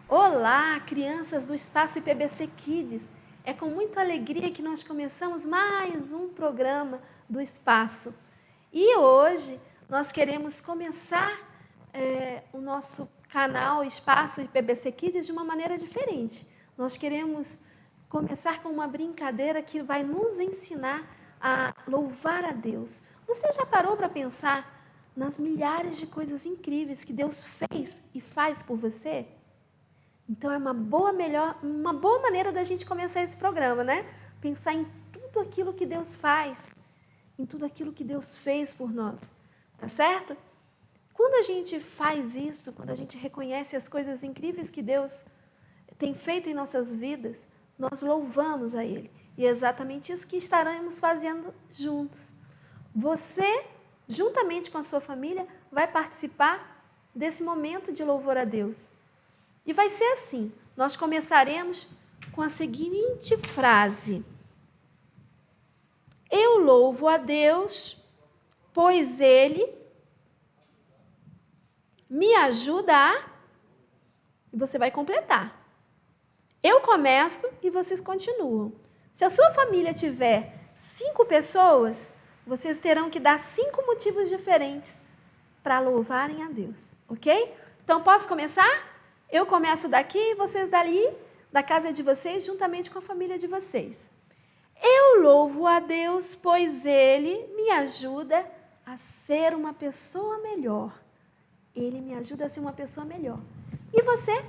Olá, crianças do Espaço IPBC Kids! É com muita alegria que nós começamos mais um programa do Espaço. E hoje nós queremos começar o nosso canal Espaço IPBC Kids de uma maneira diferente. Nós queremos começar com uma brincadeira que vai nos ensinar a louvar a Deus. Você já parou para pensar nas milhares de coisas incríveis que Deus fez e faz por você? Então é uma boa maneira da gente começar esse programa, né? Pensar em tudo aquilo que Deus faz, em tudo aquilo que Deus fez por nós, tá certo? Quando a gente faz isso, quando a gente reconhece as coisas incríveis que Deus tem feito em nossas vidas, nós louvamos a Ele. E é exatamente isso que estaremos fazendo juntos. Você, juntamente com a sua família, vai participar desse momento de louvor a Deus. E vai ser assim, nós começaremos com a seguinte frase: eu louvo a Deus, pois Ele me ajuda a... E você vai completar. Eu começo e vocês continuam. Se a sua família tiver 5 pessoas, vocês terão que dar 5 motivos diferentes para louvarem a Deus, ok? Então, posso começar? Eu começo daqui e vocês dali, da casa de vocês, juntamente com a família de vocês. Eu louvo a Deus, pois Ele me ajuda a ser uma pessoa melhor. Ele me ajuda a ser uma pessoa melhor. E você?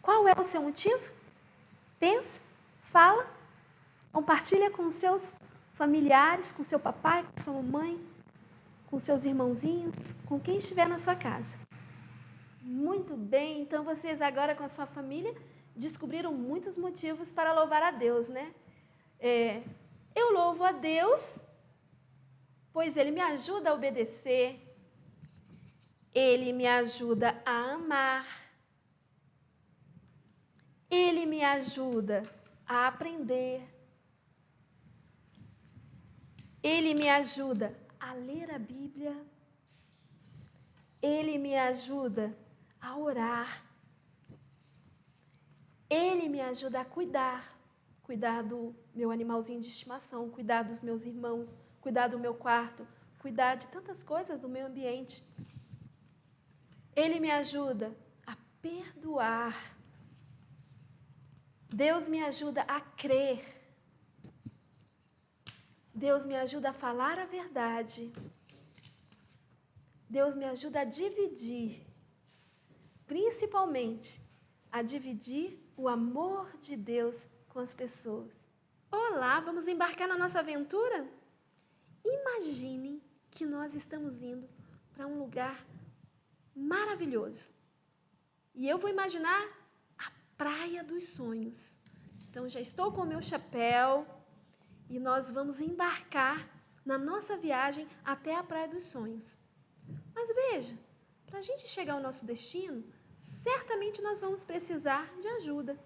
Qual é o seu motivo? Pensa, fala, compartilha com seus familiares, com seu papai, com sua mamãe, com seus irmãozinhos, com quem estiver na sua casa. Muito bem, então vocês agora com a sua família descobriram muitos motivos para louvar a Deus, né? Eu louvo a Deus, pois Ele me ajuda a obedecer, Ele me ajuda a amar, Ele me ajuda a aprender, Ele me ajuda a ler a Bíblia, Ele me ajuda a orar, Ele me ajuda a cuidar do meu animalzinho de estimação, cuidar dos meus irmãos, cuidar do meu quarto, cuidar de tantas coisas do meio ambiente. Ele me ajuda a perdoar. Deus me ajuda a crer. Deus me ajuda a falar a verdade. Deus me ajuda a dividir, principalmente a dividir o amor de Deus com as pessoas. Olá, vamos embarcar na nossa aventura? Imaginem que nós estamos indo para um lugar maravilhoso. E eu vou imaginar a Praia dos Sonhos. Então, já estou com o meu chapéu e nós vamos embarcar na nossa viagem até a Praia dos Sonhos. Mas veja, para a gente chegar ao nosso destino, certamente nós vamos precisar de ajuda.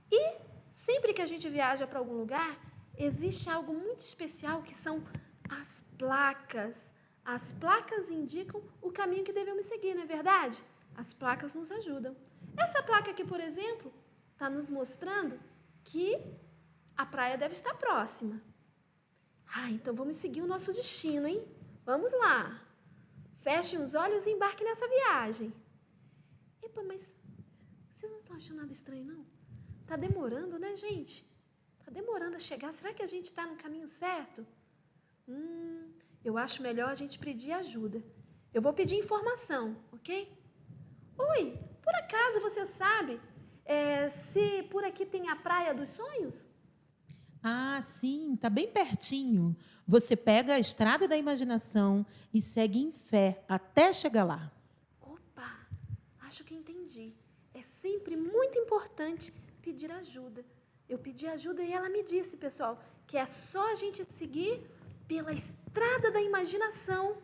E sempre que a gente viaja para algum lugar, existe algo muito especial que são as placas. As placas indicam o caminho que devemos seguir, não é verdade? As placas nos ajudam. Essa placa aqui, por exemplo, está nos mostrando que a praia deve estar próxima. Então vamos seguir o nosso destino, hein? Vamos lá. Fechem os olhos e embarquem nessa viagem. Epa, mas vocês não estão achando nada estranho, não? Tá demorando, né, gente? Tá demorando a chegar. Será que a gente está no caminho certo? Eu acho melhor a gente pedir ajuda. Eu vou pedir informação, ok? Oi, por acaso você sabe se por aqui tem a Praia dos Sonhos? Ah, sim, tá bem pertinho. Você pega a Estrada da Imaginação e segue em fé até chegar lá. Opa, acho que entendi. É sempre muito importante pedir ajuda. Eu pedi ajuda e ela me disse, pessoal, que é só a gente seguir pela Estrada da Imaginação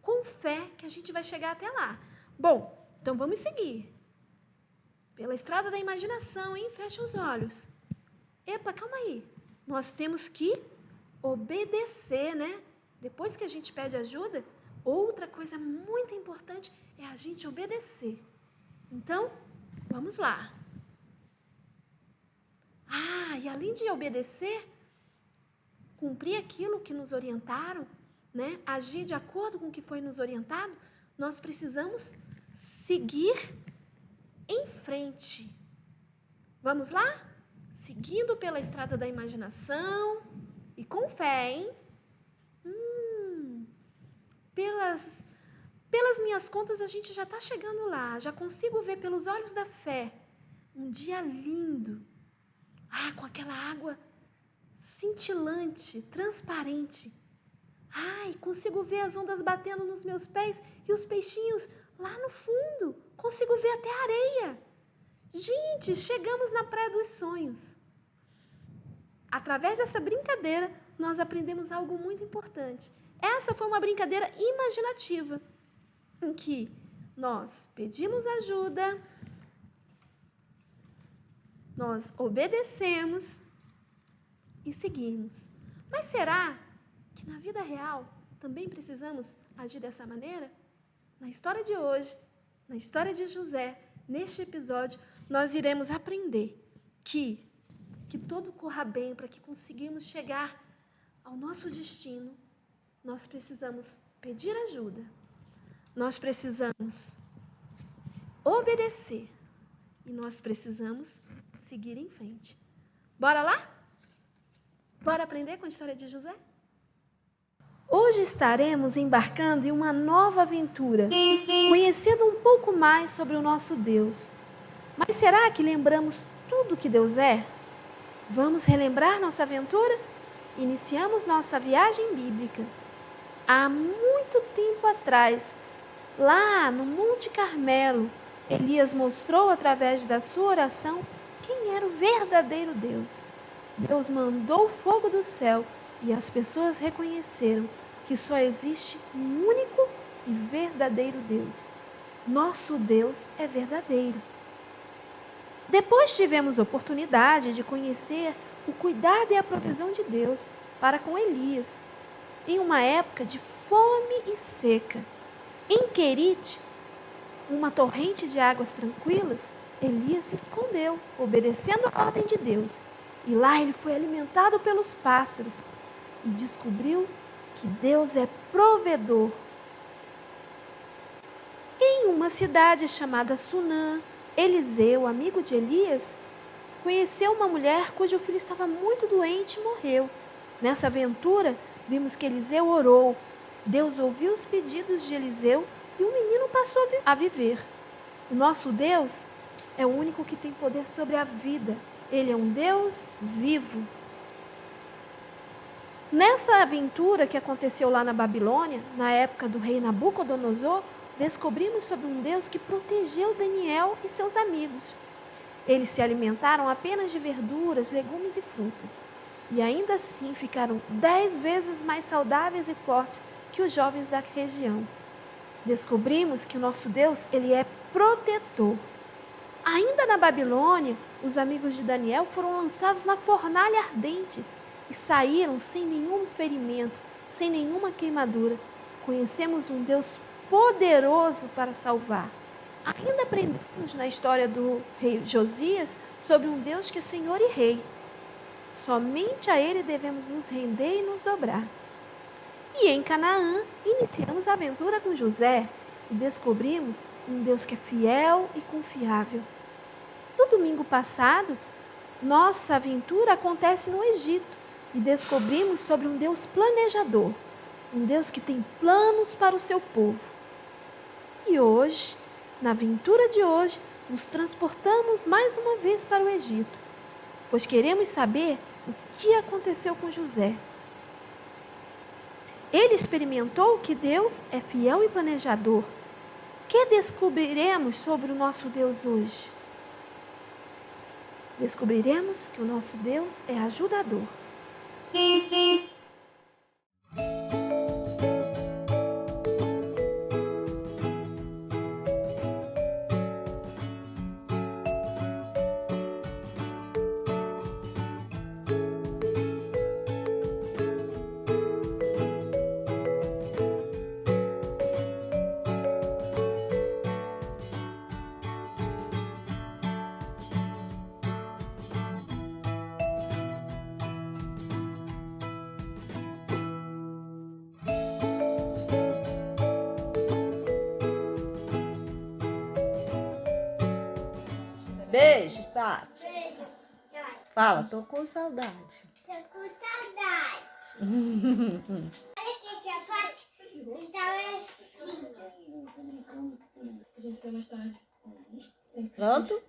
com fé que a gente vai chegar até lá. Bom, então vamos seguir. Pela Estrada da Imaginação, hein? Fecha os olhos. Epa, calma aí. Nós temos que obedecer, né? Depois que a gente pede ajuda, outra coisa muito importante é a gente obedecer. Então, Vamos lá. E além de obedecer, cumprir aquilo que nos orientaram, né? Agir de acordo com o que foi nos orientado, nós precisamos seguir em frente. Vamos lá? Seguindo pela estrada da imaginação e com fé, hein? Pelas minhas contas, a gente já está chegando lá. Já consigo ver pelos olhos da fé um dia lindo. Com aquela água cintilante, transparente. Consigo ver as ondas batendo nos meus pés e os peixinhos lá no fundo. Consigo ver até a areia. Gente, chegamos na Praia dos Sonhos. Através dessa brincadeira, nós aprendemos algo muito importante. Essa foi uma brincadeira imaginativa, em que nós pedimos ajuda, nós obedecemos e seguimos. Mas será que na vida real também precisamos agir dessa maneira? Na história de hoje, na história de José, neste episódio, nós iremos aprender que tudo corra bem, para que conseguimos chegar ao nosso destino, nós precisamos pedir ajuda, nós precisamos obedecer e nós precisamos seguir em frente. Bora lá? Bora aprender com a história de José? Hoje estaremos embarcando em uma nova aventura, conhecendo um pouco mais sobre o nosso Deus. Mas será que lembramos tudo que Deus é? Vamos relembrar nossa aventura? Iniciamos nossa viagem bíblica. Há muito tempo atrás, lá no Monte Carmelo, Elias mostrou através da sua oração quem era o verdadeiro Deus. Deus mandou fogo do céu e as pessoas reconheceram que só existe um único e verdadeiro Deus. Nosso Deus é verdadeiro. Depois tivemos oportunidade de conhecer o cuidado e a provisão de Deus para com Elias, em uma época de fome e seca. Em Querite, uma torrente de águas tranquilas, Elias se escondeu, obedecendo a ordem de Deus. E lá ele foi alimentado pelos pássaros e descobriu que Deus é provedor. Em uma cidade chamada Sunã, Eliseu, amigo de Elias, conheceu uma mulher cujo filho estava muito doente e morreu. Nessa aventura, vimos que Eliseu orou. Deus ouviu os pedidos de Eliseu e o menino passou a viver. O nosso Deus é o único que tem poder sobre a vida. Ele é um Deus vivo. Nessa aventura que aconteceu lá na Babilônia, na época do rei Nabucodonosor, descobrimos sobre um Deus que protegeu Daniel e seus amigos. Eles se alimentaram apenas de verduras, legumes e frutas. E ainda assim ficaram 10 vezes mais saudáveis e fortes que os jovens da região. Descobrimos que o nosso Deus, ele é protetor. Ainda na Babilônia, os amigos de Daniel foram lançados na fornalha ardente e saíram sem nenhum ferimento, sem nenhuma queimadura. Conhecemos um Deus poderoso para salvar. Ainda aprendemos na história do rei Josias sobre um Deus que é Senhor e Rei. Somente a Ele devemos nos render e nos dobrar. E em Canaã, iniciamos a aventura com José e descobrimos um Deus que é fiel e confiável. No domingo passado, nossa aventura acontece no Egito e descobrimos sobre um Deus planejador, um Deus que tem planos para o seu povo. E hoje, na aventura de hoje, nos transportamos mais uma vez para o Egito, pois queremos saber o que aconteceu com José. Ele experimentou que Deus é fiel e planejador. O que descobriremos sobre o nosso Deus hoje? Descobriremos que o nosso Deus é ajudador. Beijo, Tati. Beijo, Tati. Fala, tô com saudade. Tô com saudade. Olha aqui, tia Paty. Pronto?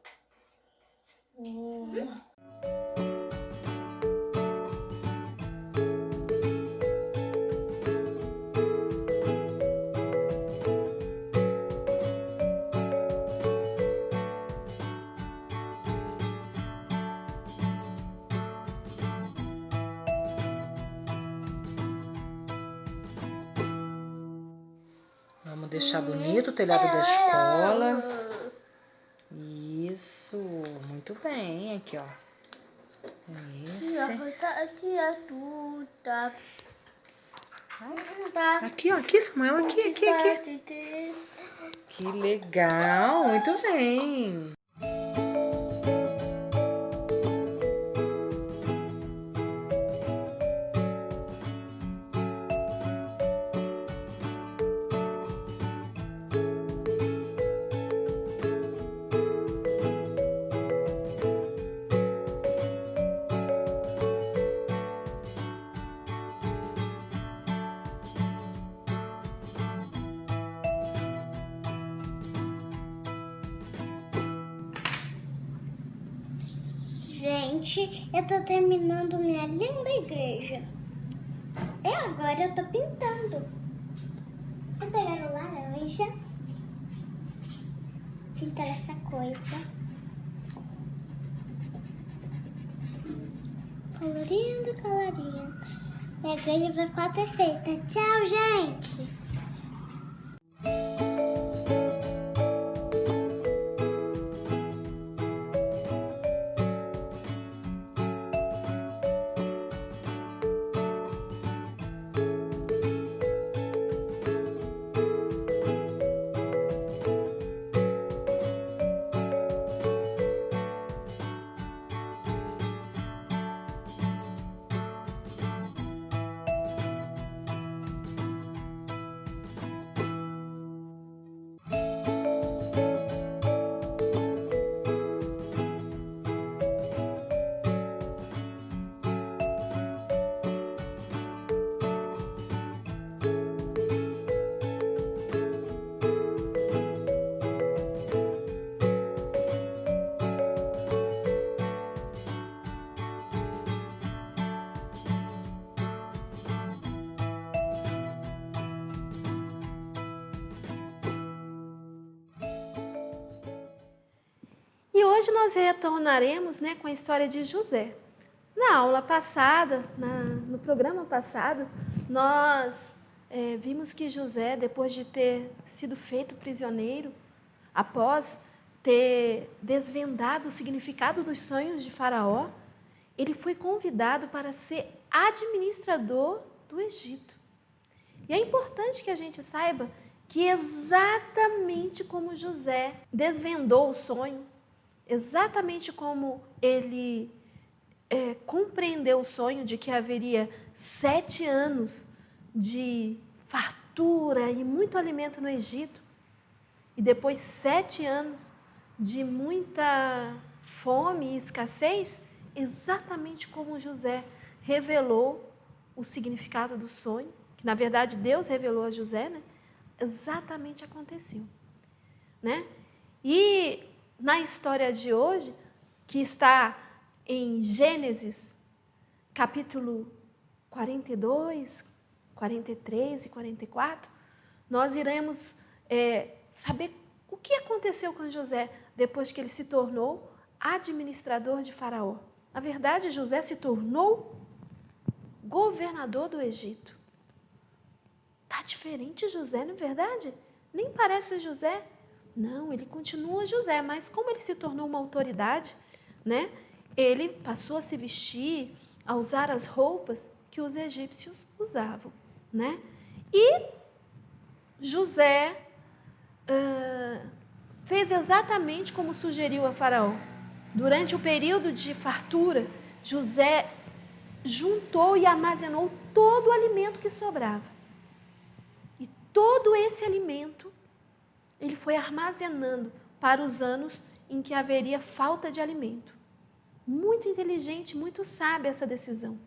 Vamos deixar bonito o telhado da escola. Isso, muito bem. Aqui, ó. Esse. Aqui, ó. Aqui, Samuel. Aqui. Que legal. Muito bem. Gente, eu tô terminando minha linda igreja. E agora eu tô pintando. Eu pegar o laranja. Pintar essa coisa. Colorindo. E a igreja vai ficar perfeita. Tchau, gente! E hoje nós retornaremos, com a história de José. Na aula passada, no programa passado, nós vimos que José, depois de ter sido feito prisioneiro, após ter desvendado o significado dos sonhos de Faraó, ele foi convidado para ser administrador do Egito. E é importante que a gente saiba que exatamente como José desvendou o sonho, exatamente como ele compreendeu o sonho de que haveria 7 anos de fartura e muito alimento no Egito, e depois 7 anos de muita fome e escassez, exatamente como José revelou o significado do sonho, que na verdade Deus revelou a José, exatamente aconteceu. E na história de hoje, que está em Gênesis, capítulo 42, 43 e 44, nós iremos saber o que aconteceu com José depois que ele se tornou administrador de Faraó. Na verdade, José se tornou governador do Egito. Está diferente José, não é verdade? Nem parece o José. Não, ele continua José, mas como ele se tornou uma autoridade, ele passou a se vestir, a usar as roupas que os egípcios usavam. E José fez exatamente como sugeriu a Faraó. Durante o período de fartura, José juntou e armazenou todo o alimento que sobrava. Todo esse alimento ele foi armazenando para os anos em que haveria falta de alimento. Muito inteligente, muito sábia essa decisão.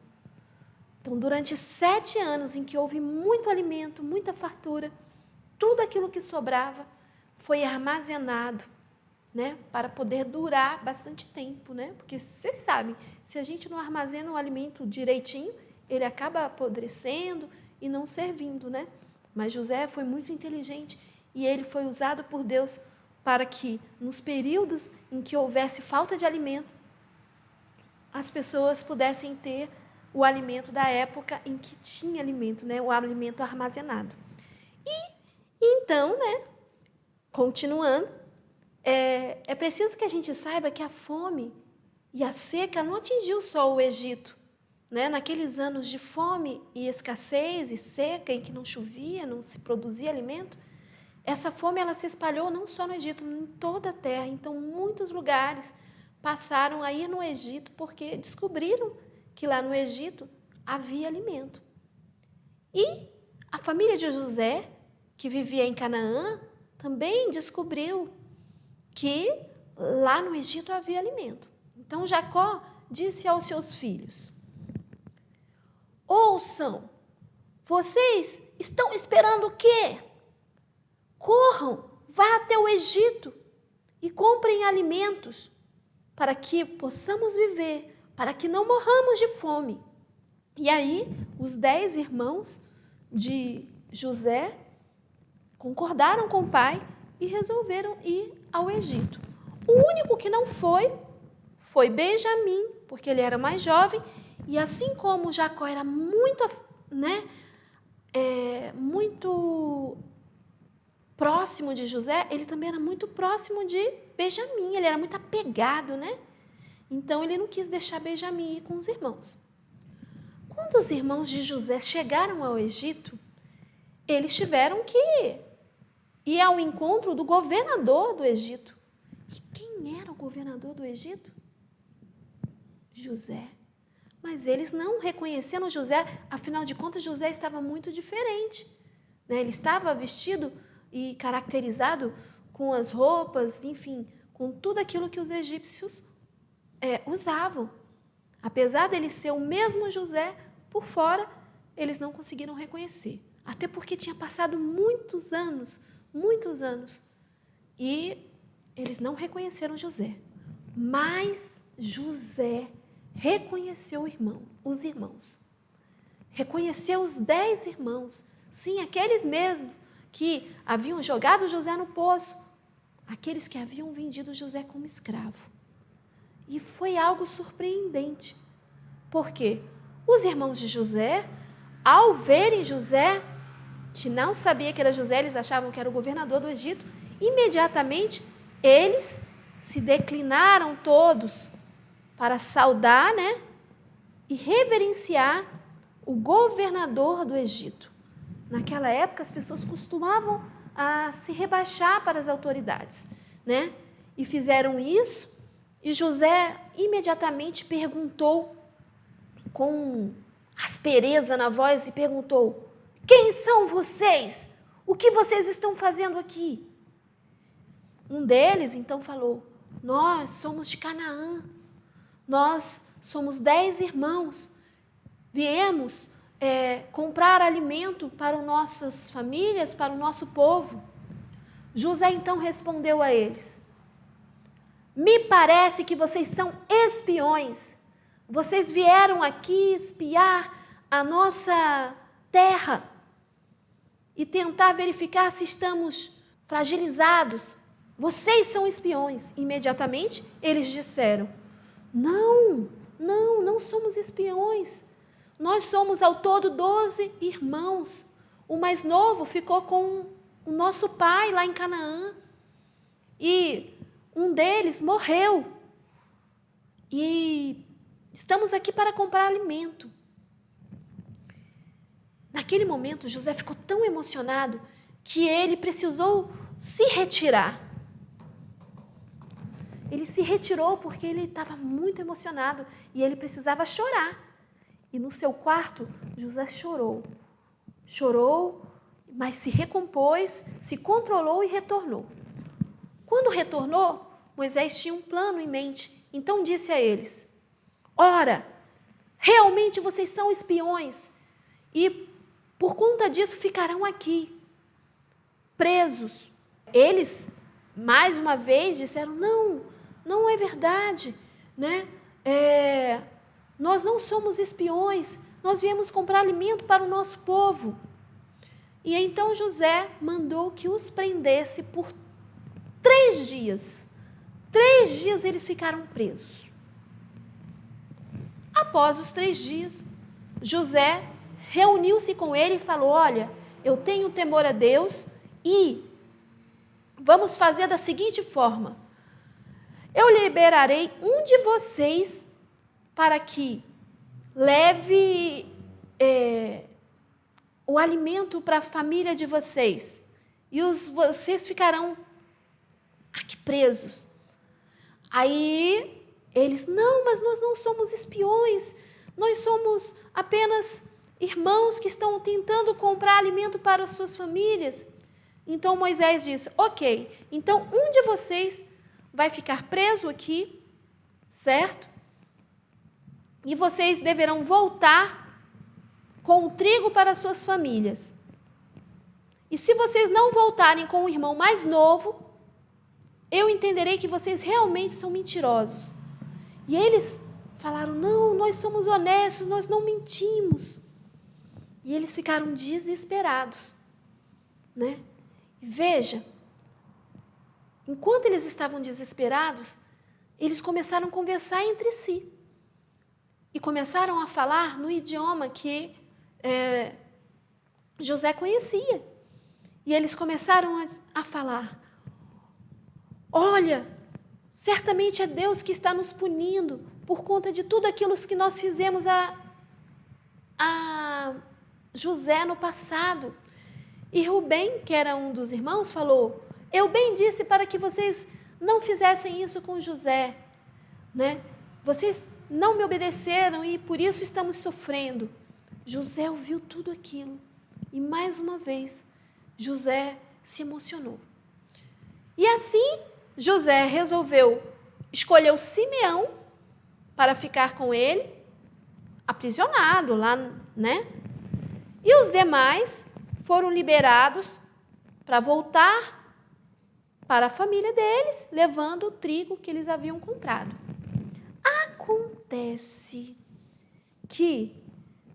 Então, durante 7 anos em que houve muito alimento, muita fartura, tudo aquilo que sobrava foi armazenado, né, para poder durar bastante tempo, né? Porque vocês sabem, se a gente não armazena o alimento direitinho, ele acaba apodrecendo e não servindo, né? Mas José foi muito inteligente e ele foi usado por Deus para que, nos períodos em que houvesse falta de alimento, as pessoas pudessem ter o alimento da época em que tinha alimento, né? O alimento armazenado. E então, né, continuando, é preciso que a gente saiba que a fome e a seca não atingiu só o Egito, né? Naqueles anos de fome e escassez e seca, em que não chovia, não se produzia alimento, essa fome ela se espalhou não só no Egito, em toda a terra. Então, muitos lugares passaram a ir no Egito porque descobriram que lá no Egito havia alimento. E a família de José, que vivia em Canaã, também descobriu que lá no Egito havia alimento. Então, Jacó disse aos seus filhos: ouçam, vocês estão esperando o quê? Corram, vá até o Egito e comprem alimentos para que possamos viver, para que não morramos de fome. E aí, os 10 irmãos de José concordaram com o pai e resolveram ir ao Egito. O único que não foi Benjamim, porque ele era mais jovem, e assim como Jacó era muito próximo de José, ele também era muito próximo de Benjamim, ele era muito apegado, né? Então, ele não quis deixar Benjamim ir com os irmãos. Quando os irmãos de José chegaram ao Egito, eles tiveram que ir ao encontro do governador do Egito. E quem era o governador do Egito? José. Mas eles não reconheceram José, afinal de contas, José estava muito diferente, né? Ele estava vestido e caracterizado com as roupas, enfim, com tudo aquilo que os egípcios usavam. Apesar dele ser o mesmo José, por fora, eles não conseguiram reconhecer. Até porque tinha passado muitos anos, e eles não reconheceram José. Mas José reconheceu os irmãos. Reconheceu os 10 irmãos. Sim, aqueles mesmos que haviam jogado José no poço. Aqueles que haviam vendido José como escravo. E foi algo surpreendente. Porque os irmãos de José, ao verem José, que não sabia que era José, eles achavam que era o governador do Egito, imediatamente eles se declinaram todos para saudar, né, e reverenciar o governador do Egito. Naquela época, as pessoas costumavam se rebaixar para as autoridades, né? E fizeram isso, e José imediatamente perguntou, com aspereza na voz, e perguntou: quem são vocês? O que vocês estão fazendo aqui? Um deles, então, falou: nós somos de Canaã. Nós somos 10 irmãos. Viemos comprar alimento para nossas famílias, para o nosso povo. José, então, respondeu a eles: me parece que vocês são espiões. Vocês vieram aqui espiar a nossa terra e tentar verificar se estamos fragilizados. Vocês são espiões. Imediatamente eles disseram: não somos espiões. Nós somos ao todo 12 irmãos. O mais novo ficou com o nosso pai lá em Canaã. E um deles morreu. E estamos aqui para comprar alimento. Naquele momento, José ficou tão emocionado que ele precisou se retirar. Ele se retirou porque ele estava muito emocionado e ele precisava chorar. E no seu quarto, José chorou. Chorou, mas se recompôs, se controlou e retornou. Quando retornou, Moisés tinha um plano em mente. Então disse a eles: ora, realmente vocês são espiões e por conta disso ficarão aqui, presos. Eles, mais uma vez, disseram: não é verdade, né? Nós não somos espiões, nós viemos comprar alimento para o nosso povo. E então José mandou que os prendesse por 3 dias. 3 dias eles ficaram presos. Após os 3 dias, José reuniu-se com ele e falou: olha, eu tenho temor a Deus e vamos fazer da seguinte forma: eu liberarei um de vocês para que leve o alimento para a família de vocês. E vocês ficarão aqui presos. Aí eles: não, mas nós não somos espiões. Nós somos apenas irmãos que estão tentando comprar alimento para as suas famílias. Então Moisés disse: ok, então um de vocês vai ficar preso aqui, certo? E vocês deverão voltar com o trigo para as suas famílias. E se vocês não voltarem com o irmão mais novo, eu entenderei que vocês realmente são mentirosos. E eles falaram: não, nós somos honestos, nós não mentimos. E eles ficaram desesperados, né? Veja, enquanto eles estavam desesperados, eles começaram a conversar entre si. E começaram a falar no idioma que José conhecia. E eles começaram a falar: olha, certamente é Deus que está nos punindo por conta de tudo aquilo que nós fizemos a José no passado. E Rubem, que era um dos irmãos, falou: eu bem disse para que vocês não fizessem isso com José, né? Vocês não me obedeceram e por isso estamos sofrendo. José ouviu tudo aquilo e mais uma vez José se emocionou. E assim José resolveu escolher o Simeão para ficar com ele, aprisionado lá, né? E os demais foram liberados para voltar para a família deles, levando o trigo que eles haviam comprado. Acontece que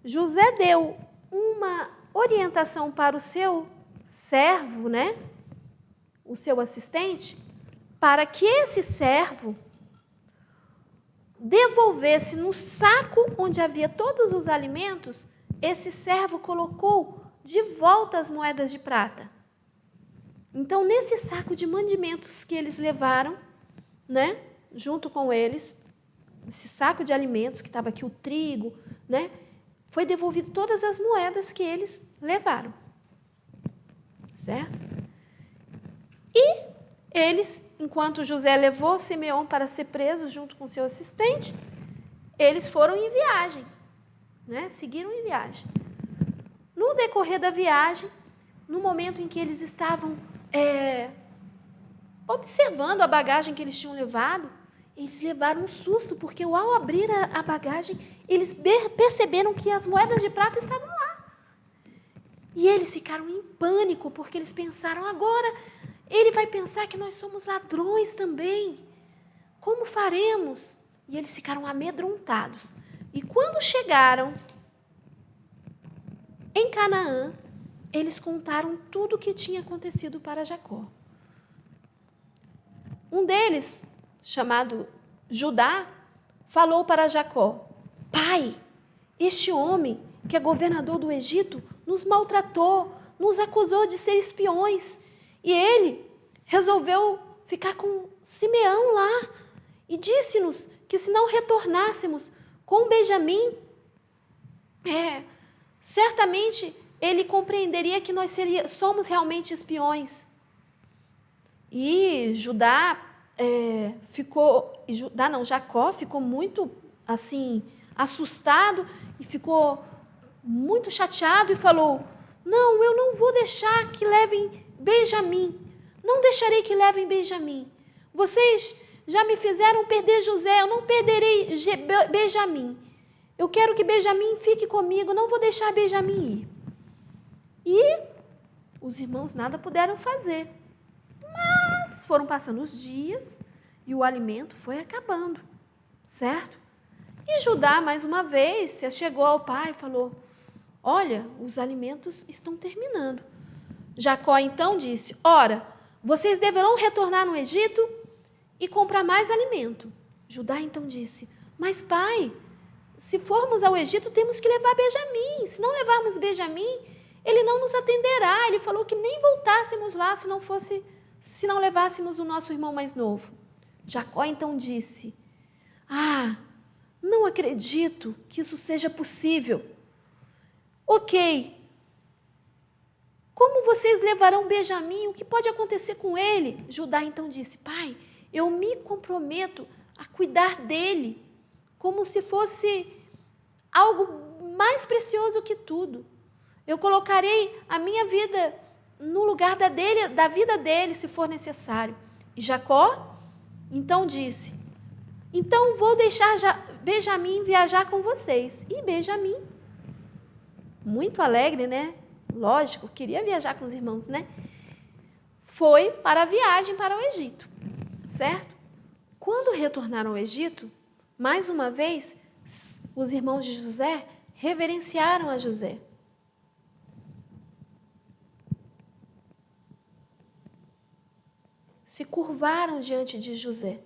José deu uma orientação para o seu servo, né? O seu assistente, para que esse servo devolvesse no saco onde havia todos os alimentos. Esse servo colocou de volta as moedas de prata. Então, nesse saco de mantimentos que eles levaram, né, junto com eles, esse saco de alimentos que estava aqui, o trigo, né, foi devolvido todas as moedas que eles levaram. Certo? E eles, enquanto José levou Simeão para ser preso junto com seu assistente, eles foram em viagem, né? Seguiram em viagem. No decorrer da viagem, no momento em que eles estavam observando a bagagem que eles tinham levado, eles levaram um susto, porque ao abrir a bagagem, eles perceberam que as moedas de prata estavam lá. E eles ficaram em pânico, porque eles pensaram: agora ele vai pensar que nós somos ladrões também. Como faremos? E eles ficaram amedrontados. E quando chegaram em Canaã, eles contaram tudo o que tinha acontecido para Jacó. Um deles, chamado Judá, falou para Jacó: pai, este homem que é governador do Egito nos maltratou, nos acusou de ser espiões. E ele resolveu ficar com Simeão lá e disse-nos que se não retornássemos com Benjamim, certamente ele compreenderia que nós somos realmente espiões. E Jacó ficou muito assim assustado e ficou muito chateado e falou: não, eu não vou deixar que levem Benjamim. Não deixarei que levem Benjamim. Vocês já me fizeram perder José, eu não perderei Benjamim. Eu quero que Benjamim fique comigo, não vou deixar Benjamim ir. E os irmãos nada puderam fazer. Mas foram passando os dias e o alimento foi acabando, certo? E Judá, mais uma vez, se chegou ao pai e falou: olha, os alimentos estão terminando. Jacó então disse: ora, vocês deverão retornar no Egito e comprar mais alimento. Judá então disse: mas pai, se formos ao Egito temos que levar Benjamim. Se não levarmos Benjamim, ele não nos atenderá. Ele falou que nem voltássemos lá se não levássemos o nosso irmão mais novo. Jacó então disse: não acredito que isso seja possível. Ok, como vocês levarão Benjamim? O que pode acontecer com ele? Judá então disse: pai, eu me comprometo a cuidar dele como se fosse algo mais precioso que tudo. Eu colocarei a minha vida no lugar da vida dele, se for necessário. E Jacó então disse: então vou deixar Benjamim viajar com vocês. E Benjamim, muito alegre, né? Lógico, queria viajar com os irmãos, né? Foi para a viagem para o Egito, certo? Quando retornaram ao Egito, mais uma vez, os irmãos de José reverenciaram a José. Se curvaram diante de José.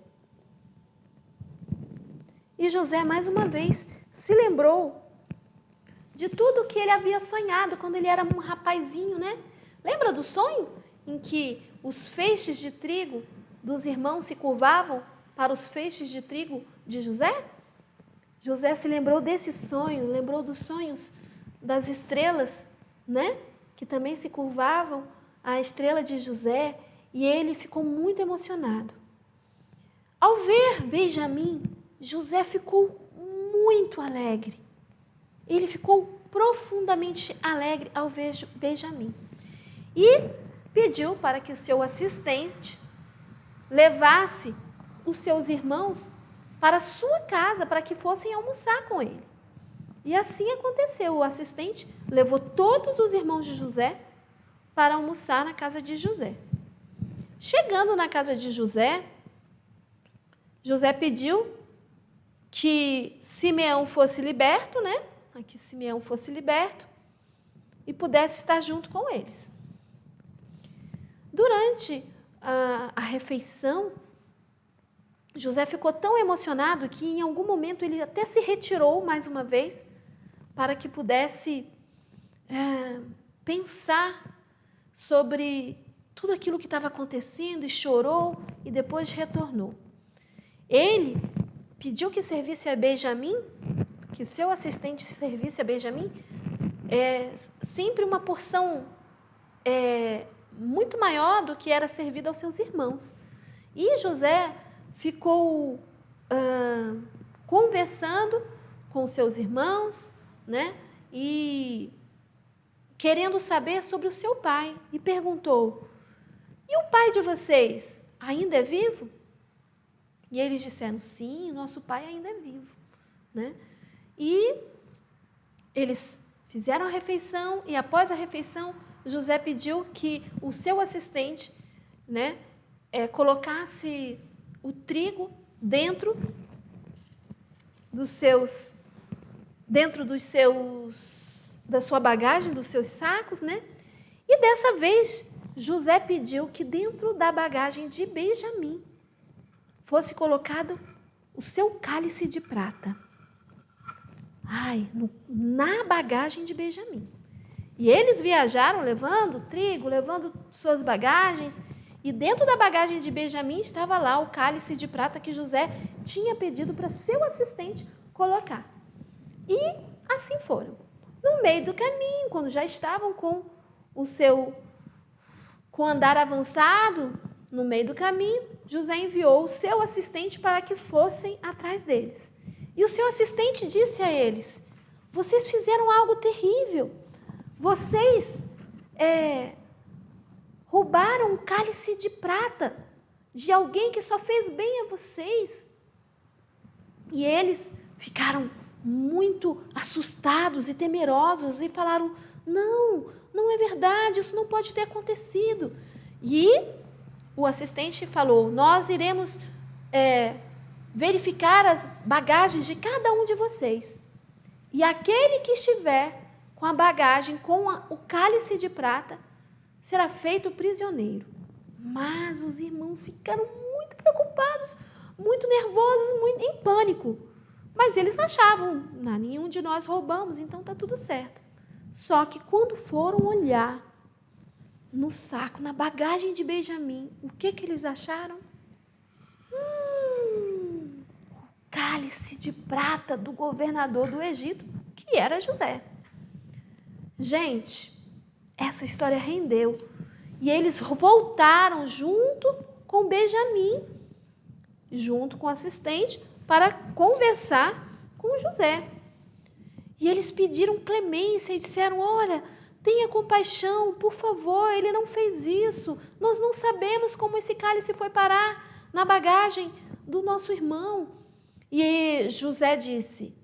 E José, mais uma vez, se lembrou de tudo que ele havia sonhado quando ele era um rapazinho, né? Lembra do sonho em que os feixes de trigo dos irmãos se curvavam para os feixes de trigo de José? José se lembrou desse sonho, lembrou dos sonhos das estrelas, né? Que também se curvavam à estrela de José, e ele ficou muito emocionado. Ao ver Benjamim, José ficou muito alegre. Ele ficou profundamente alegre ao ver Benjamim. E pediu para que seu assistente levasse os seus irmãos para sua casa, para que fossem almoçar com ele. E assim aconteceu. O assistente levou todos os irmãos de José para almoçar na casa de José. Chegando na casa de José, José pediu que Simeão fosse liberto, né? Que Simeão fosse liberto e pudesse estar junto com eles. Durante a refeição, José ficou tão emocionado que em algum momento ele até se retirou mais uma vez para que pudesse pensar sobre tudo aquilo que estava acontecendo e chorou e depois retornou. Ele pediu que servisse a Benjamim, que seu assistente servisse a Benjamim, sempre uma porção muito maior do que era servida aos seus irmãos. E José ficou conversando com seus irmãos, né? E querendo saber sobre o seu pai. E perguntou: e o pai de vocês ainda é vivo? E eles disseram: sim, nosso pai ainda é vivo, né? E eles fizeram a refeição e após a refeição, José pediu que o seu assistente, né, colocasse o trigo dentro da sua bagagem, dos seus sacos, né? E dessa vez, José pediu que dentro da bagagem de Benjamim fosse colocado o seu cálice de prata. Na bagagem de Benjamim. E eles viajaram levando trigo, levando suas bagagens, e dentro da bagagem de Benjamim estava lá o cálice de prata que José tinha pedido para seu assistente colocar. E assim foram. No meio do caminho, quando já estavam com o andar avançado, no meio do caminho, José enviou o seu assistente para que fossem atrás deles. E o seu assistente disse a eles: vocês fizeram algo terrível. Vocês roubaram um cálice de prata de alguém que só fez bem a vocês. E eles ficaram muito assustados e temerosos e falaram: não, não é verdade, isso não pode ter acontecido. E o assistente falou: nós iremos verificar as bagagens de cada um de vocês. E aquele que estiver com a bagagem, com o cálice de prata, será feito prisioneiro. Mas os irmãos ficaram muito preocupados, muito nervosos, muito em pânico. Mas eles achavam: nenhum de nós roubamos, então está tudo certo. Só que quando foram olhar no saco, na bagagem de Benjamim, o que eles acharam? O cálice de prata do governador do Egito, que era José. Gente, essa história rendeu. E eles voltaram junto com Benjamim, junto com o assistente, para conversar com José. E eles pediram clemência e disseram: olha, tenha compaixão, por favor, ele não fez isso. Nós não sabemos como esse cálice foi parar na bagagem do nosso irmão. E José disse: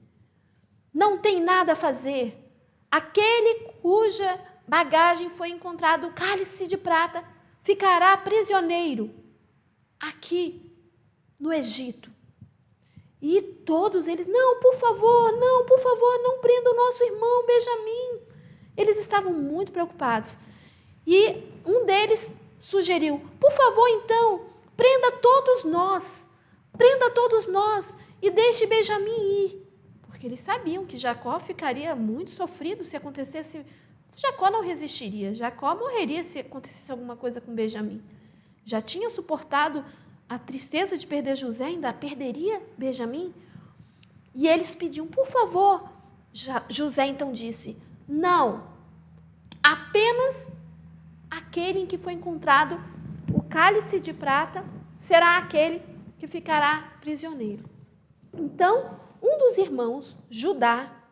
não tem nada a fazer. Aquele cuja bagagem foi encontrado, o cálice de prata, ficará prisioneiro aqui no Egito. E todos eles: não, por favor, não prenda o nosso irmão Benjamim. Eles estavam muito preocupados. E um deles sugeriu: por favor, então, prenda todos nós e deixe Benjamim ir. Porque eles sabiam que Jacó ficaria muito sofrido se acontecesse. Jacó não resistiria, Jacó morreria se acontecesse alguma coisa com Benjamim. Já tinha suportado a tristeza de perder José, ainda perderia Benjamim. E eles pediam: por favor. José então disse: não, apenas aquele em que foi encontrado o cálice de prata será aquele que ficará prisioneiro. Então, um dos irmãos, Judá,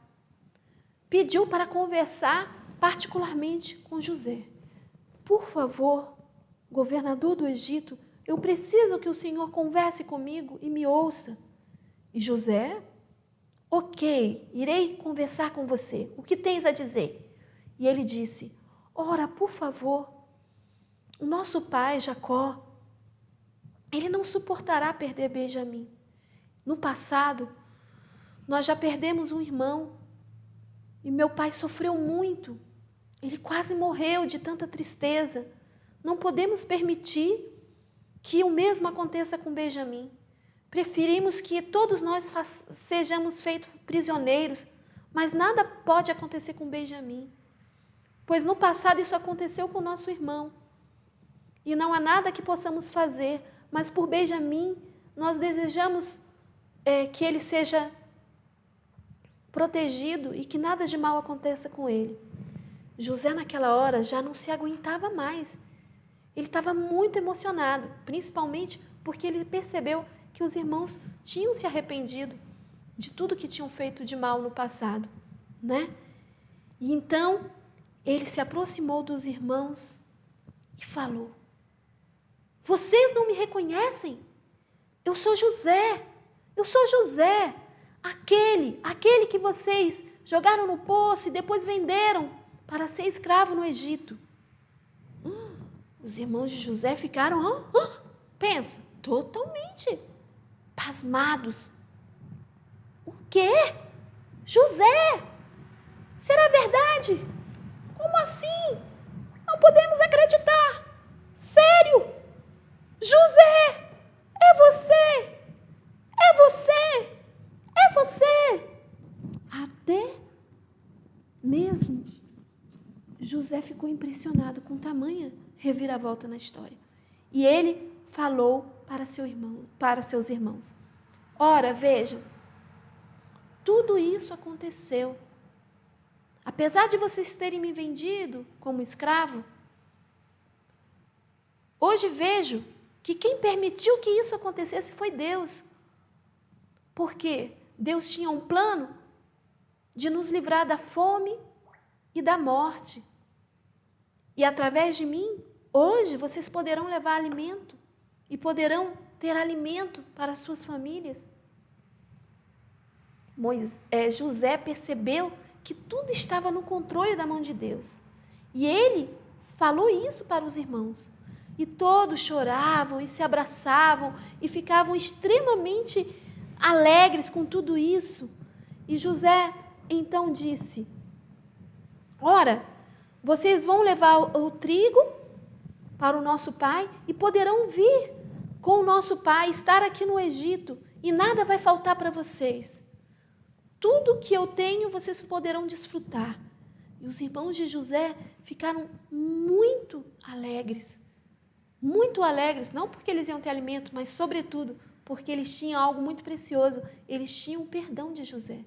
pediu para conversar particularmente com José: por favor, governador do Egito, eu preciso que o Senhor converse comigo e me ouça. E José: ok, irei conversar com você. O que tens a dizer? E ele disse: ora, por favor, o nosso pai Jacó, ele não suportará perder Benjamim. No passado, nós já perdemos um irmão e meu pai sofreu muito. Ele quase morreu de tanta tristeza. Não podemos permitir que o mesmo aconteça com Benjamim. Preferimos que todos nós sejamos feitos prisioneiros, mas nada pode acontecer com Benjamim, pois no passado isso aconteceu com o nosso irmão. E não há nada que possamos fazer, mas por Benjamim nós desejamos que ele seja protegido e que nada de mal aconteça com ele. José naquela hora já não se aguentava mais. Ele estava muito emocionado, principalmente porque ele percebeu que os irmãos tinham se arrependido de tudo que tinham feito de mal no passado, né? E então ele se aproximou dos irmãos e falou: vocês não me reconhecem? Eu sou José, aquele que vocês jogaram no poço e depois venderam para ser escravo no Egito. Os irmãos de José ficaram, pensa, totalmente pasmados. O quê? José? Será verdade? Como assim? Não podemos acreditar. Sério? José? É você? É você? É você? Até mesmo José ficou impressionado com tamanha reviravolta na história. E ele falou para seus irmãos: ora, vejam, tudo isso aconteceu. Apesar de vocês terem me vendido como escravo, hoje vejo que quem permitiu que isso acontecesse foi Deus. Porque Deus tinha um plano de nos livrar da fome e da morte. E através de mim, hoje vocês poderão levar alimento e poderão ter alimento para suas famílias. José percebeu que tudo estava no controle da mão de Deus. E ele falou isso para os irmãos. E todos choravam e se abraçavam e ficavam extremamente alegres com tudo isso. E José então disse: ora, vocês vão levar o trigo para o nosso pai e poderão vir com o nosso pai, estar aqui no Egito, e nada vai faltar para vocês. Tudo que eu tenho, vocês poderão desfrutar. E os irmãos de José ficaram muito alegres, não porque eles iam ter alimento, mas sobretudo porque eles tinham algo muito precioso, eles tinham o perdão de José.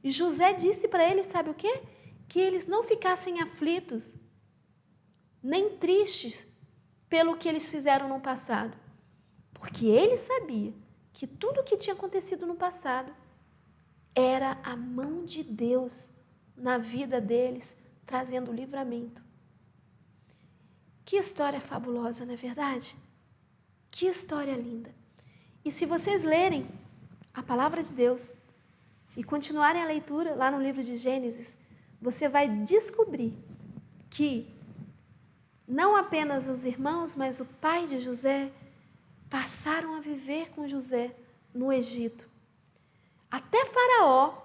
E José disse para eles, sabe o quê? Que eles não ficassem aflitos, nem tristes pelo que eles fizeram no passado, porque ele sabia que tudo o que tinha acontecido no passado era a mão de Deus na vida deles, trazendo livramento. Que história fabulosa, não é verdade? Que história linda. E se vocês lerem a palavra de Deus e continuarem a leitura lá no livro de Gênesis, você vai descobrir que não apenas os irmãos, mas o pai de José passaram a viver com José no Egito. Até Faraó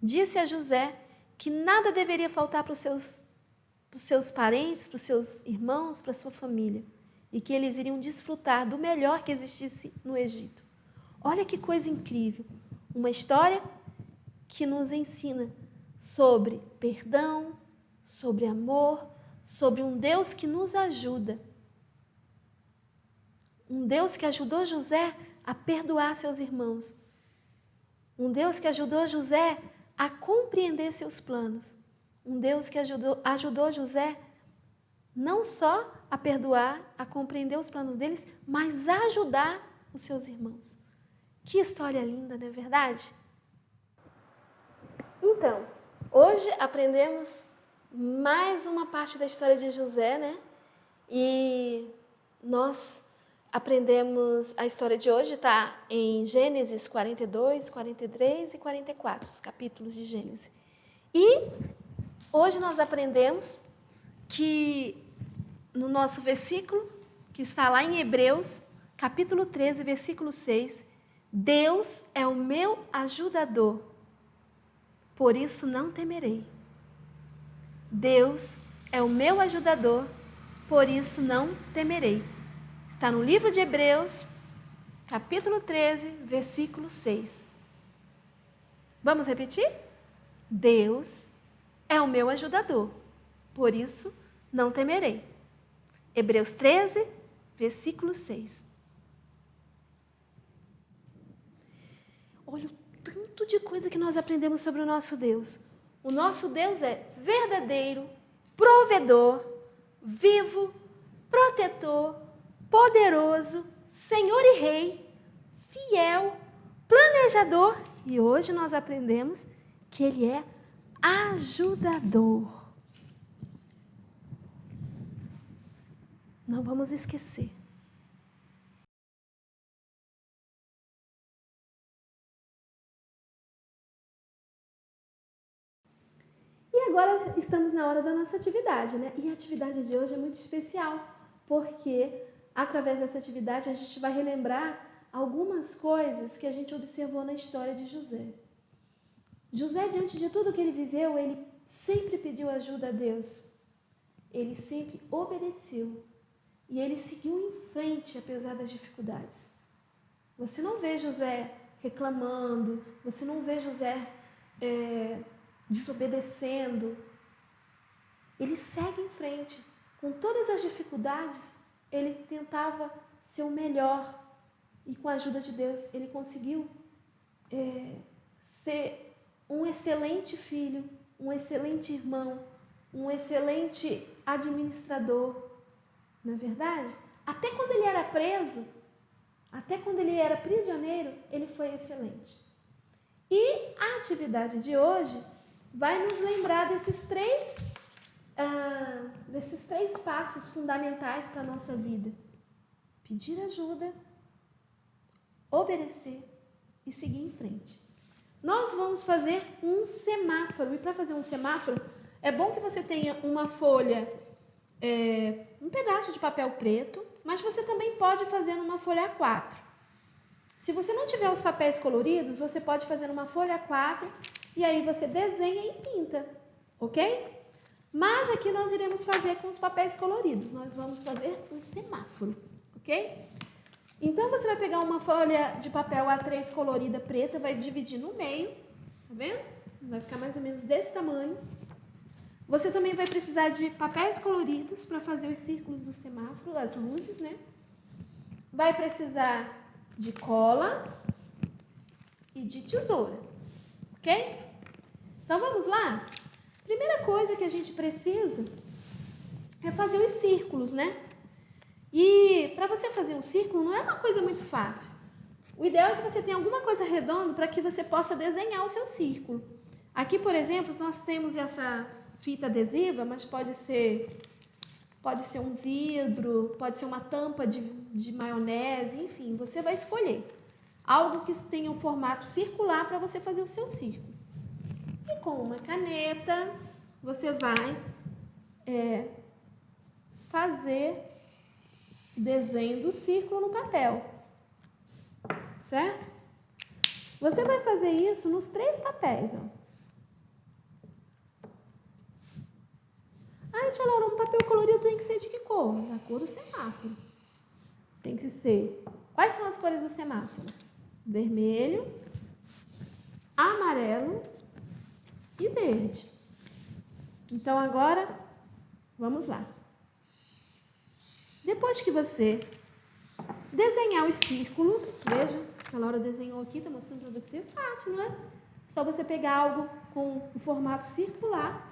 disse a José que nada deveria faltar para os seus parentes, para os seus irmãos, para a sua família, e que eles iriam desfrutar do melhor que existisse no Egito. Olha que coisa incrível! Uma história que nos ensina sobre perdão, sobre amor, sobre um Deus que nos ajuda. Um Deus que ajudou José a perdoar seus irmãos. Um Deus que ajudou José a compreender seus planos. Um Deus que ajudou José não só a perdoar, a compreender os planos deles, mas a ajudar os seus irmãos. Que história linda, não é verdade? Então, hoje aprendemos mais uma parte da história de José, né? E nós aprendemos, a história de hoje está em Gênesis 42, 43 e 44, os capítulos de Gênesis. E hoje nós aprendemos que no nosso versículo, que está lá em Hebreus, capítulo 13, versículo 6, Deus é o meu ajudador, por isso não temerei. Deus é o meu ajudador, por isso não temerei. Está no livro de Hebreus, capítulo 13, versículo 6. Vamos repetir? Deus é o meu ajudador, por isso não temerei. Hebreus 13, versículo 6. Olha o tanto de coisa que nós aprendemos sobre o nosso Deus. O nosso Deus é verdadeiro, provedor, vivo, protetor, poderoso, Senhor e Rei, fiel, planejador. E hoje nós aprendemos que Ele é ajudador. Não vamos esquecer. E agora estamos na hora da nossa atividade, né? E a atividade de hoje é muito especial, porque através dessa atividade a gente vai relembrar algumas coisas que a gente observou na história de José. José, diante de tudo que ele viveu, ele sempre pediu ajuda a Deus. Ele sempre obedeceu. E ele seguiu em frente, apesar das dificuldades. Você não vê José reclamando, você não vê José desobedecendo. Ele segue em frente. Com todas as dificuldades, ele tentava ser o melhor. E com a ajuda de Deus, ele conseguiu ser um excelente filho, um excelente irmão, um excelente administrador. Não é verdade? Até quando ele era preso, até quando ele era prisioneiro, ele foi excelente. E a atividade de hoje vai nos lembrar desses três passos fundamentais para a nossa vida. pedir ajuda, obedecer e seguir em frente. Nós vamos fazer um semáforo. E para fazer um semáforo, é bom que você tenha uma folha, um pedaço de papel preto, mas você também pode fazer numa folha A4. Se você não tiver os papéis coloridos, você pode fazer numa folha A4 e aí você desenha e pinta, ok? Mas aqui nós iremos fazer com os papéis coloridos. Nós vamos fazer um semáforo, ok? Então, você vai pegar uma folha de papel A3 colorida preta, vai dividir no meio, tá vendo? Vai ficar mais ou menos desse tamanho. Você também vai precisar de papéis coloridos para fazer os círculos do semáforo, as luzes, né? Vai precisar de cola e de tesoura, ok? Então, vamos lá? Primeira coisa que a gente precisa é fazer os círculos, né? E para você fazer um círculo não é uma coisa muito fácil. O ideal é que você tenha alguma coisa redonda para que você possa desenhar o seu círculo. Aqui, por exemplo, nós temos essa fita adesiva, mas pode ser um vidro, pode ser uma tampa de maionese, enfim, você vai escolher algo que tenha um formato circular para você fazer o seu círculo. E com uma caneta, você vai fazer o desenho do círculo no papel, certo? Você vai fazer isso nos 3 papéis, ó. Ah, tia Laura, um papel colorido tem que ser de que cor? A cor do semáforo. Tem que ser. Quais são as cores do semáforo? Vermelho, amarelo e verde. Então, agora, vamos lá. Depois que você desenhar os círculos, veja, a tia Laura desenhou aqui, está mostrando para você, fácil, não é? Só você pegar algo com o formato circular,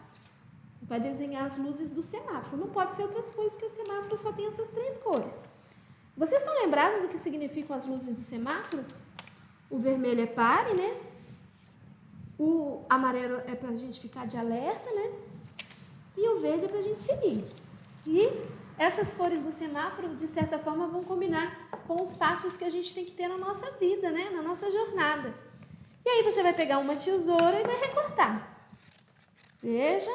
vai desenhar as luzes do semáforo. Não pode ser outras cores, porque o semáforo só tem essas 3 cores. Vocês estão lembrados do que significam as luzes do semáforo? O vermelho é pare, né? O amarelo é para a gente ficar de alerta, né? E o verde é para a gente seguir. E essas cores do semáforo, de certa forma, vão combinar com os passos que a gente tem que ter na nossa vida, né? Na nossa jornada. E aí você vai pegar uma tesoura e vai recortar. Veja.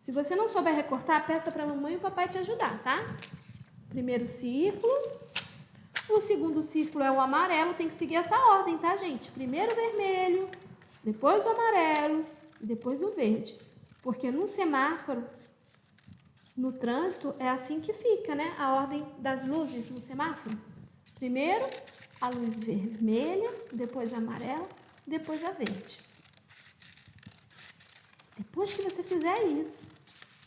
Se você não souber recortar, peça para a mamãe e o papai te ajudar, tá? Primeiro círculo. O segundo círculo é o amarelo, tem que seguir essa ordem, tá, gente? Primeiro o vermelho, depois o amarelo e depois o verde. Porque no semáforo, no trânsito, é assim que fica, né? A ordem das luzes no semáforo. Primeiro a luz vermelha, depois a amarela, depois a verde. Depois que você fizer isso,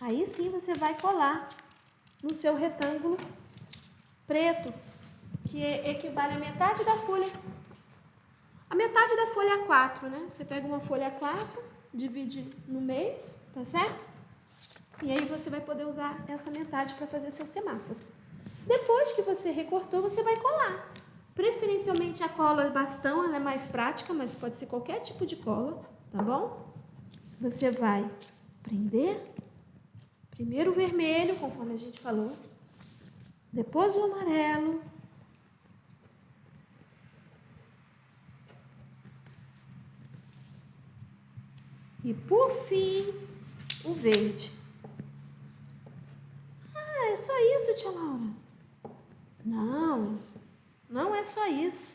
aí sim você vai colar no seu retângulo preto, que equivale a metade da folha. A metade da folha A4, né? Você pega uma folha A4, divide no meio, tá certo? E aí você vai poder usar essa metade para fazer seu semáforo. Depois que você recortou, você vai colar. Preferencialmente a cola bastão, ela é mais prática, mas pode ser qualquer tipo de cola, tá bom? Você vai prender primeiro o vermelho, conforme a gente falou, depois o amarelo, e por fim o verde. Ah, é só isso, tia Laura? Não, não é só isso.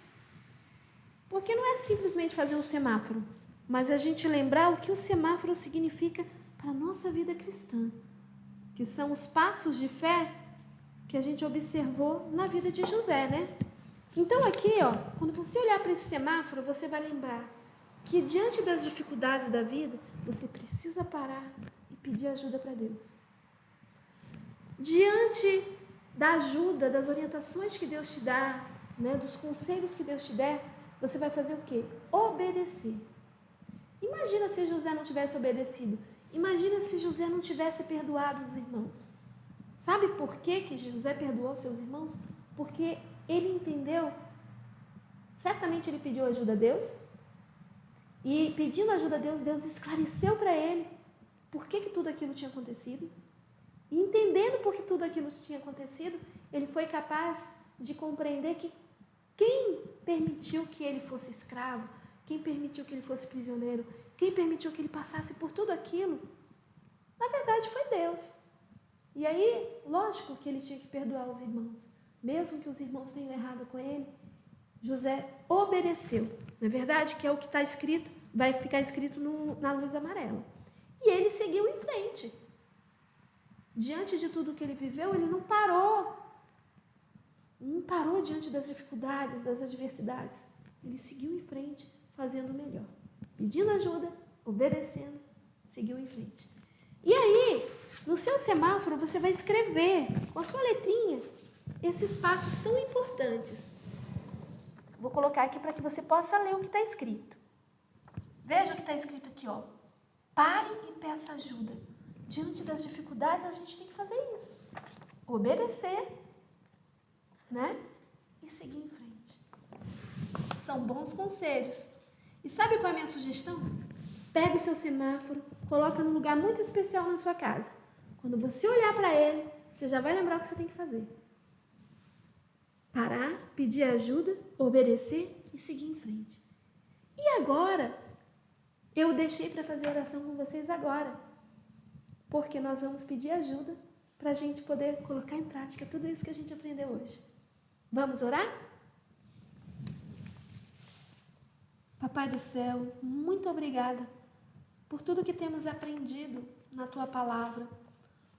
Porque não é simplesmente fazer um semáforo, mas a gente lembrar o que o semáforo significa para a nossa vida cristã, que são os passos de fé que a gente observou na vida de José, né? Então aqui, ó, quando você olhar para esse semáforo, você vai lembrar que diante das dificuldades da vida, você precisa parar e pedir ajuda para Deus. Diante da ajuda, das orientações que Deus te dá, né, dos conselhos que Deus te der, você vai fazer o quê? Obedecer. Imagina se José não tivesse obedecido. Imagina se José não tivesse perdoado os irmãos. Sabe por que José perdoou seus irmãos? Porque ele entendeu, certamente ele pediu ajuda a Deus, e pedindo ajuda a Deus, Deus esclareceu para ele por que tudo aquilo tinha acontecido. E entendendo por que tudo aquilo tinha acontecido, ele foi capaz de compreender que quem permitiu que ele fosse escravo, quem permitiu que ele fosse prisioneiro, quem permitiu que ele passasse por tudo aquilo, na verdade foi Deus. E aí, lógico que ele tinha que perdoar os irmãos. Mesmo que os irmãos tenham errado com ele, José obedeceu. Na verdade, que é o que está escrito, vai ficar escrito na luz amarela. E ele seguiu em frente. Diante de tudo que ele viveu, ele não parou. Não parou diante das dificuldades, das adversidades. Ele seguiu em frente, fazendo o melhor. Pedindo ajuda, obedecendo, seguiu em frente. E aí, no seu semáforo, você vai escrever com a sua letrinha esses passos tão importantes. Vou colocar aqui para que você possa ler o que está escrito. Veja o que está escrito aqui, ó. Pare e peça ajuda. Diante das dificuldades, a gente tem que fazer isso. Obedecer, né? E seguir em frente. São bons conselhos. E sabe qual é a minha sugestão? Pega o seu semáforo, coloca num lugar muito especial na sua casa. Quando você olhar para ele, você já vai lembrar o que você tem que fazer. Parar, pedir ajuda, obedecer e seguir em frente. E agora, eu deixei para fazer oração com vocês agora, porque nós vamos pedir ajuda para a gente poder colocar em prática tudo isso que a gente aprendeu hoje. Vamos orar? Papai do céu, muito obrigada por tudo que temos aprendido na Tua Palavra.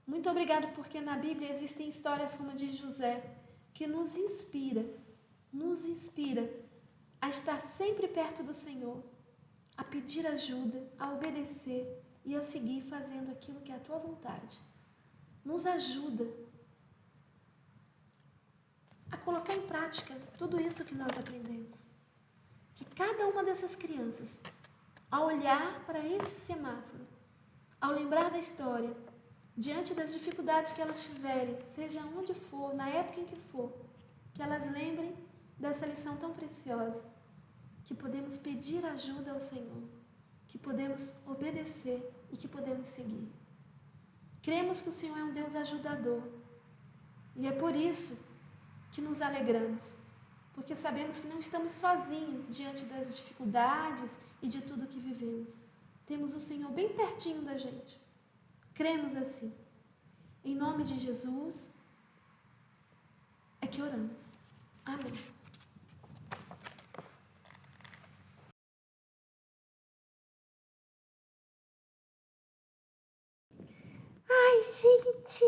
Muito obrigada porque na Bíblia existem histórias como a de José, que nos inspira a estar sempre perto do Senhor, a pedir ajuda, a obedecer e a seguir fazendo aquilo que é a Tua vontade. Nos ajuda a colocar em prática tudo isso que nós aprendemos. Que cada uma dessas crianças, ao olhar para esse semáforo, ao lembrar da história, diante das dificuldades que elas tiverem, seja onde for, na época em que for, que elas lembrem dessa lição tão preciosa, que podemos pedir ajuda ao Senhor, que podemos obedecer e que podemos seguir. Cremos que o Senhor é um Deus ajudador e é por isso que nos alegramos, porque sabemos que não estamos sozinhos diante das dificuldades e de tudo que vivemos. Temos o Senhor bem pertinho da gente. Cremos assim. Em nome de Jesus é que oramos. Amém. Ai, gente,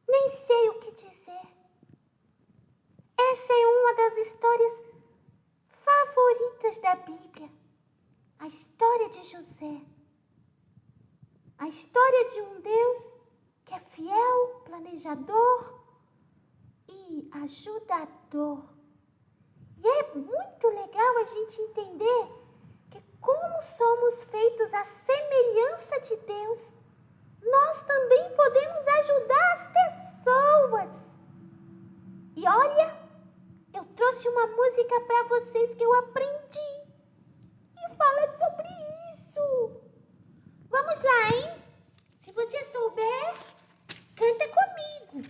nem sei o que dizer. Essa é uma das histórias favoritas da Bíblia. A história de José. A história de um Deus que é fiel, planejador e ajudador. E é muito legal a gente entender que como somos feitos à semelhança de Deus, nós também podemos ajudar as pessoas. E olha, eu trouxe uma música para vocês que eu aprendi e fala sobre isso. Vamos lá, hein? Se você souber, canta comigo.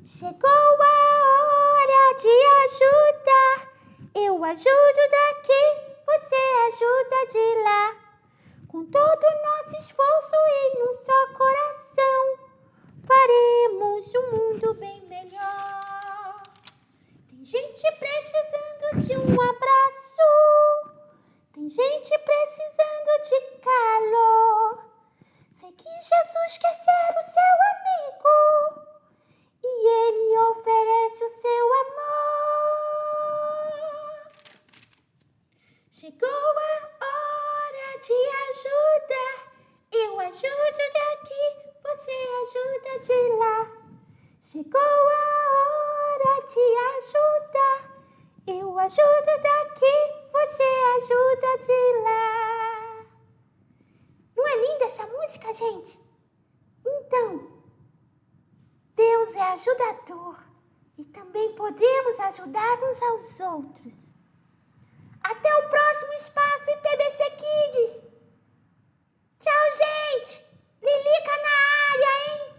Chegou a hora de ajudar. Eu ajudo daqui, você ajuda de lá. Com todo o nosso esforço e num só coração, faremos um mundo bem melhor. Tem gente precisando de um abraço. Tem gente precisando de calor. Sei que Jesus quer ser o seu amigo e Ele oferece o seu amor. Chegou a hora de ajuda. Eu ajudo daqui, você ajuda de lá. Chegou a hora de ajuda. Eu ajudo daqui, você ajuda de lá. Não é linda essa música, gente? Então, Deus é ajudador e também podemos ajudar uns aos outros. Até o próximo espaço em PBC Kids! Tchau, gente! Lilica na área, hein?